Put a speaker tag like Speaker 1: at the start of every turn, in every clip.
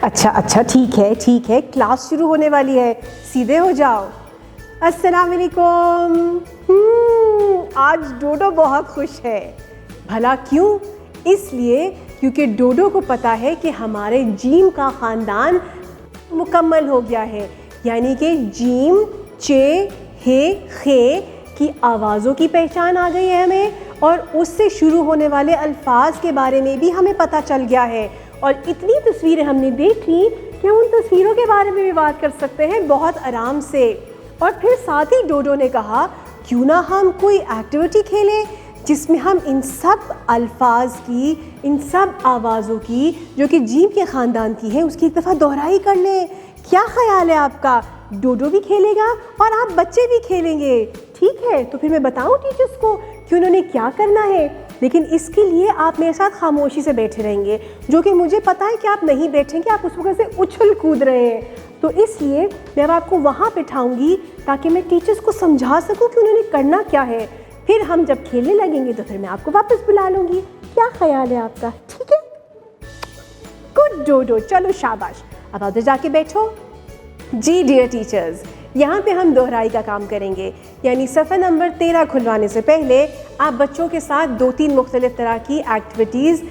Speaker 1: अच्छा अच्छा, ठीक है, क्लास शुरू होने वाली है, सीधे हो जाओ। अस्सलाम वालेकुम। आज डोडो बहुत खुश है। भला क्यों? इसलिए क्योंकि डोडो को पता है कि हमारे जीम का ख़ानदान मुकम्मल हो गया है, यानी कि जीम, चे, हे, खे की आवाज़ों की पहचान आ गई है हमें, और उससे शुरू होने वाले अल्फाज के बारे में भी हमें पता चल गया है। और इतनी तस्वीरें हमने देख ली कि हम उन तस्वीरों के बारे में भी बात कर सकते हैं बहुत आराम से। और फिर साथ ही डोडो ने कहा, क्यों ना हम कोई एक्टिविटी खेलें जिसमें हम इन सब अल्फाज की, इन सब आवाज़ों की जो कि जीम के ख़ानदान की है, उसकी एक दफ़ा दोहराई कर लें। क्या ख़याल है आपका? डोडो भी खेलेगा और आप बच्चे भी खेलेंगे, ठीक है? तो फिर मैं बताऊं टीचर्स को कि उन्होंने क्या करना है, लेकिन इसके लिए आप मेरे साथ खामोशी से बैठे रहेंगे, जो कि मुझे पता है कि आप नहीं बैठेंगे, आप उस वक्त से उछल कूद रहे हैं। तो इसलिए मैं अब आपको वहाँ बिठाऊंगी ताकि मैं टीचर्स को समझा सकूं कि उन्होंने करना क्या है। फिर हम जब खेलने लगेंगे तो फिर मैं आपको वापस बुला लूँगी। क्या ख्याल है आपका? ठीक है, गुड डोडो, चलो शाबाश, अब उधर जाके बैठो। जी डियर टीचर्स, यहाँ पे हम दोहराई का काम करेंगे, यानी सफ़ा नंबर 13 खुलवाने से पहले आप बच्चों के साथ 2-3 मुख्तलिफ तरह की एक्टिविटीज़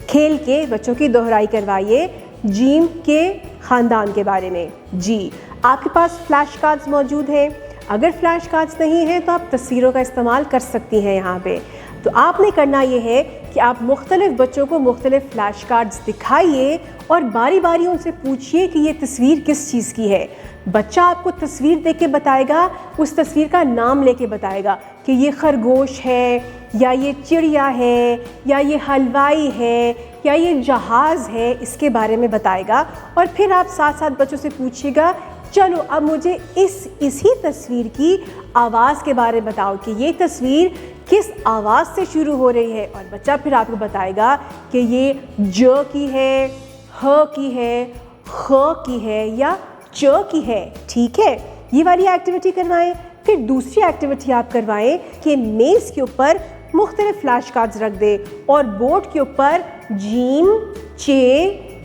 Speaker 1: खेल के बच्चों की दोहराई करवाइए जीम के ख़ानदान के बारे में। जी, आपके पास फ्लैश कार्ड्स मौजूद हैं। अगर फ्लैश कार्ड्स नहीं हैं तो आप तस्वीरों का इस्तेमाल कर सकती हैं यहाँ पे। तो आपने करना ये है कि आप मुख्तलिफ बच्चों को मुख्तलिफ फ्लैश कार्ड्स दिखाइए और बारी बारी उनसे पूछिए कि ये तस्वीर किस चीज़ की है। बच्चा आपको तस्वीर देख के बताएगा, उस तस्वीर का नाम लेके बताएगा कि ये खरगोश है, या ये चिड़िया है, या ये हलवाई है, या ये जहाज़ है, इसके बारे में बताएगा। और फिर आप साथ साथ बच्चों से पूछिएगा, चलो अब मुझे इसी तस्वीर की आवाज़ के बारे में बताओ कि ये तस्वीर किस आवाज़ से शुरू हो रही है। और बच्चा फिर आपको बताएगा कि ये ज की है, ह की है, ख की है, या च की है, ठीक है? ये वाली एक्टिविटी करवाएं। फिर दूसरी एक्टिविटी आप करवाएं कि मेज़ के ऊपर मुख्तलिफ फ्लैश कार्ड्स रख दे और बोर्ड के ऊपर जीम, चे,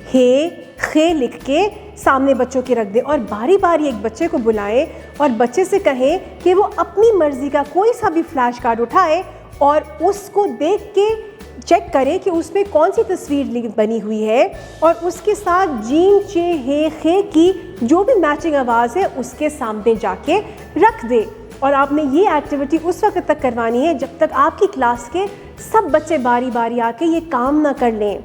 Speaker 1: हे, खे लिख के सामने बच्चों के रख दे, और बारी बारी एक बच्चे को बुलाएं और बच्चे से कहें कि वो अपनी मर्ज़ी का कोई सा भी फ्लैश कार्ड उठाए और उसको देख के चेक करें कि उसमें कौन सी तस्वीर बनी हुई है, और उसके साथ जीम, चे, हे, खे की जो भी मैचिंग आवाज़ है उसके सामने जाके रख दे। और आपने ये एक्टिविटी उस वक्त तक करवानी है जब तक आपकी क्लास के सब बच्चे बारी बारी आके ये काम ना कर लें।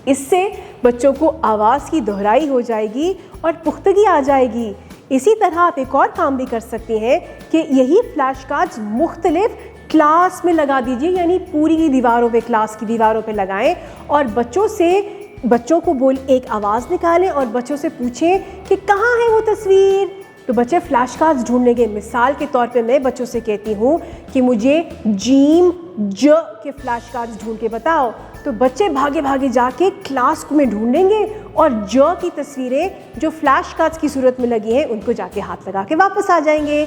Speaker 1: इससे बच्चों को आवाज़ की दोहराई हो जाएगी और पुख्तगी आ जाएगी। इसी तरह आप एक और काम भी कर सकते हैं कि यही फ्लैश कार्ड्स मुख्तलिफ क्लास में लगा दीजिए, यानी पूरी दीवारों पे, क्लास की दीवारों पे लगाएं और बच्चों को एक आवाज़ निकालें और बच्चों से पूछें कि कहाँ है वो तस्वीर। तो बच्चे फ्लैश कार्ड्स ढूंढेंगे। मिसाल के तौर पे मैं बच्चों से कहती हूँ कि मुझे जीम, ज के फ्लैश कार्ड्स ढूंढ के बताओ, तो बच्चे भागे भागे जाके क्लास में ढूंढेंगे और ज की तस्वीरें जो फ्लैश कार्ड्स की सूरत में लगी हैं उनको जाके हाथ लगा के वापस आ जाएंगे।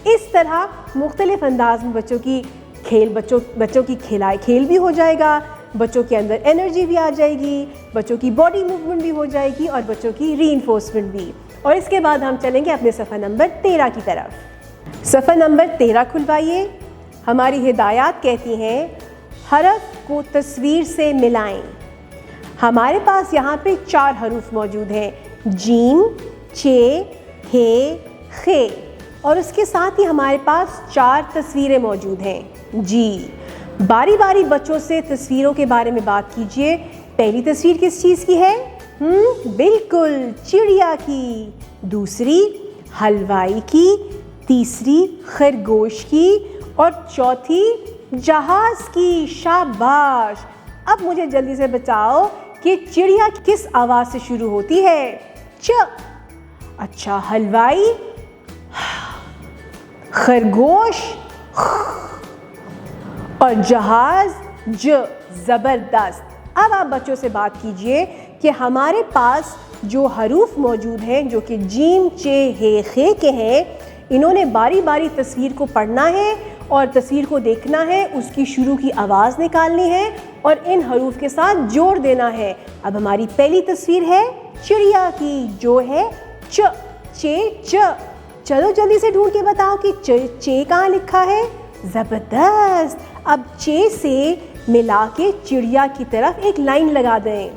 Speaker 1: इस तरह मुख्तलिफ अंदाज में बच्चों की खेल भी हो जाएगा, बच्चों के अंदर एनर्जी भी आ जाएगी, बच्चों की बॉडी मूवमेंट भी हो जाएगी और बच्चों की रीइंफोर्समेंट भी। और इसके बाद हम चलेंगे अपने सफ़ा नंबर 13 की तरफ। सफ़ा नंबर 13 खुलवाइए। हमारी हिदायत कहती हैं, हरफ को तस्वीर से मिलाएं। हमारे पास यहाँ पे 4 हरूफ मौजूद हैं, जीम, चे, हे, खे, और उसके साथ ही हमारे पास 4 तस्वीरें मौजूद हैं। जी, बारी बारी बच्चों से तस्वीरों के बारे में बात कीजिए। पहली तस्वीर किस चीज़ की है? बिल्कुल चिड़िया की, दूसरी हलवाई की, तीसरी खरगोश की, और चौथी जहाज़ की। शाबाश। अब मुझे जल्दी से बताओ कि चिड़िया किस आवाज़ से शुरू होती है? च। अच्छा, हलवाई, खरगोश, और जहाज़, ज। ज़बरदस्त। अब आप बच्चों से बात कीजिए कि हमारे पास जो हरूफ मौजूद हैं जो कि जीम, चे, हे, खे के हैं, इन्होंने बारी बारी तस्वीर को पढ़ना है और तस्वीर को देखना है, उसकी शुरू की आवाज़ निकालनी है और इन हरूफ के साथ जोड़ देना है। अब हमारी पहली तस्वीर है चिड़िया की, जो है च, चे च। चलो जल्दी से ढूंढ के बताओ कि चे कहाँ लिखा है। ज़बरदस्त। अब चे से मिला के चिड़िया की तरफ एक लाइन लगा दें।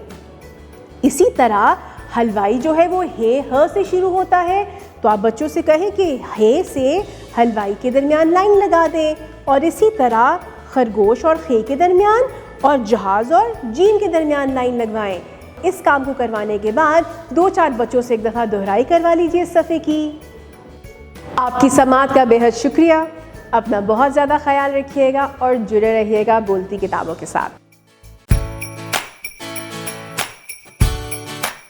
Speaker 1: इसी तरह हलवाई जो है वो हे ह से शुरू होता है, तो आप बच्चों से कहें कि हे से हलवाई के दरमियान लाइन लगा दें, और इसी तरह खरगोश और खे के दरमियान और जहाज़ और जीम के दरमियान लाइन लगवाएं। इस काम को करवाने के बाद 2-4 बच्चों से एक दफ़ा दोहराई करवा लीजिए इस सफ़े की। आपकी समाअत का बेहद शुक्रिया। अपना बहुत ज़्यादा ख्याल रखिएगा और जुड़े रहिएगा बोलती किताबों के साथ।